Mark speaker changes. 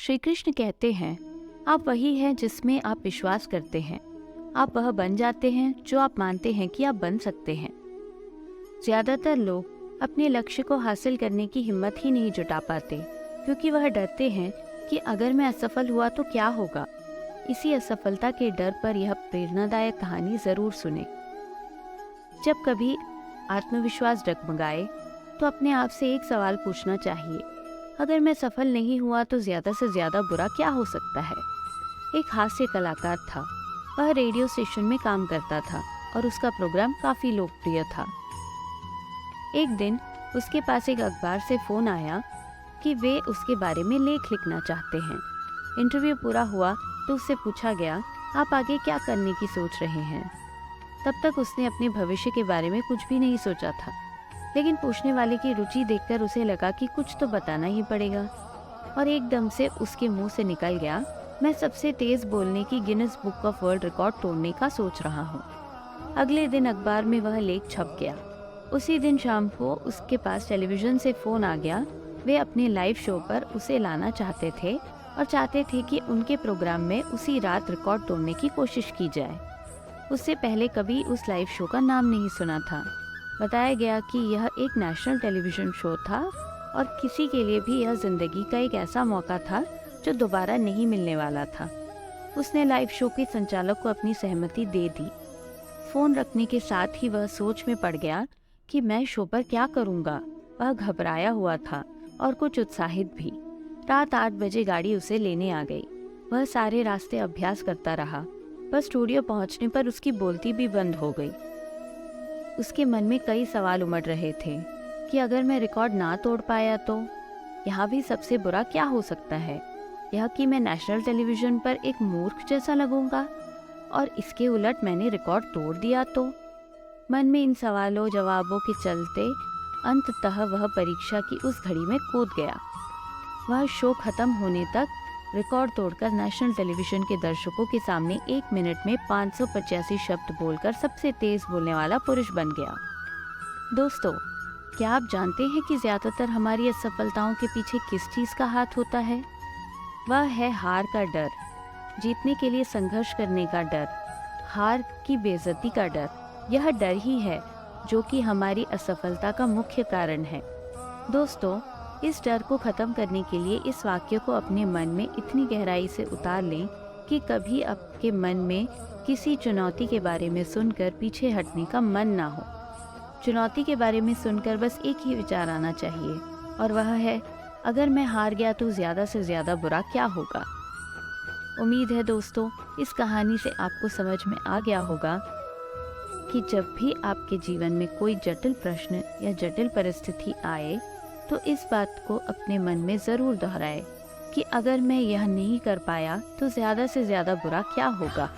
Speaker 1: श्री कृष्ण कहते हैं, आप वही हैं जिसमें आप विश्वास करते हैं। आप वह बन जाते हैं जो आप मानते हैं कि आप बन सकते हैं। ज्यादातर लोग अपने लक्ष्य को हासिल करने की हिम्मत ही नहीं जुटा पाते, क्योंकि वह डरते हैं कि अगर मैं असफल हुआ तो क्या होगा। इसी असफलता के डर पर यह प्रेरणादायक कहानी जरूर सुने। जब कभी आत्मविश्वास डगमगाए तो अपने आप से एक सवाल पूछना चाहिए, अगर मैं सफल नहीं हुआ तो ज्यादा से ज्यादा बुरा क्या हो सकता है। एक हास्य कलाकार था। वह रेडियो स्टेशन में काम करता था और उसका प्रोग्राम काफी लोकप्रिय था। एक दिन उसके पास एक अखबार से फोन आया कि वे उसके बारे में लेख लिखना चाहते हैं। इंटरव्यू पूरा हुआ तो उससे पूछा गया, आप आगे क्या करने की सोच रहे हैं। तब तक उसने अपने भविष्य के बारे में कुछ भी नहीं सोचा था, लेकिन पूछने वाले की रुचि देखकर उसे लगा कि कुछ तो बताना ही पड़ेगा, और एकदम से उसके मुंह से निकल गया, मैं सबसे तेज बोलने की Guinness book of world record तोड़ने का सोच रहा हूँ। अगले दिन अखबार में वह लेख छप गया। उसी दिन शाम को उसके पास टेलीविजन से फोन आ गया। वे अपने लाइव शो पर उसे लाना चाहते थे और चाहते थे कि उनके प्रोग्राम में उसी रात रिकॉर्ड तोड़ने की कोशिश की जाए। उससे पहले कभी उस लाइव शो का नाम नहीं सुना था। बताया गया कि यह एक नेशनल टेलीविजन शो था और किसी के लिए भी यह जिंदगी का एक ऐसा मौका था जो दोबारा नहीं मिलने वाला था। उसने लाइव शो के संचालक को अपनी सहमति दे दी। फोन रखने के साथ ही वह सोच में पड़ गया कि मैं शो पर क्या करूंगा। वह घबराया हुआ था और कुछ उत्साहित भी। रात 8 बजे गाड़ी उसे लेने आ गई। वह सारे रास्ते अभ्यास करता रहा, पर स्टूडियो पहुंचने पर उसकी बोलती भी बंद हो गई। उसके मन में कई सवाल उमड़ रहे थे कि अगर मैं रिकॉर्ड ना तोड़ पाया तो यहाँ भी सबसे बुरा क्या हो सकता है, यह कि मैं नेशनल टेलीविजन पर एक मूर्ख जैसा लगूंगा, और इसके उलट मैंने रिकॉर्ड तोड़ दिया तो। मन में इन सवालों जवाबों के चलते अंततः वह परीक्षा की उस घड़ी में कूद गया। वह शो खत्म होने तक रिकॉर्ड तोड़कर नेशनल टेलीविजन के दर्शकों के सामने 1 मिनट में 585 शब्द बोलकर सबसे तेज बोलने वाला पुरुष बन गया। दोस्तों, क्या आप जानते हैं कि ज्यादातर हमारी असफलताओं के पीछे किस चीज का हाथ होता है? वह है हार का डर, जीतने के लिए संघर्ष करने का डर, हार की बेइज्जती का डर। यह डर ही है जो कि हमारी असफलता का मुख्य कारण है। दोस्तों, इस डर को खत्म करने के लिए इस वाक्य को अपने मन में इतनी गहराई से उतार लें कि कभी आपके मन में किसी चुनौती के बारे में सुनकर पीछे हटने का मन ना हो। चुनौती के बारे में सुनकर बस एक ही विचार आना चाहिए, और वह है, अगर मैं हार गया तो ज्यादा से ज्यादा बुरा क्या होगा। उम्मीद है दोस्तों, इस कहानी से आपको समझ में आ गया होगा कि जब भी आपके जीवन में कोई जटिल प्रश्न या जटिल परिस्थिति आए तो इस बात को अपने मन में ज़रूर दोहराएं कि अगर मैं यह नहीं कर पाया तो ज़्यादा से ज़्यादा बुरा क्या होगा।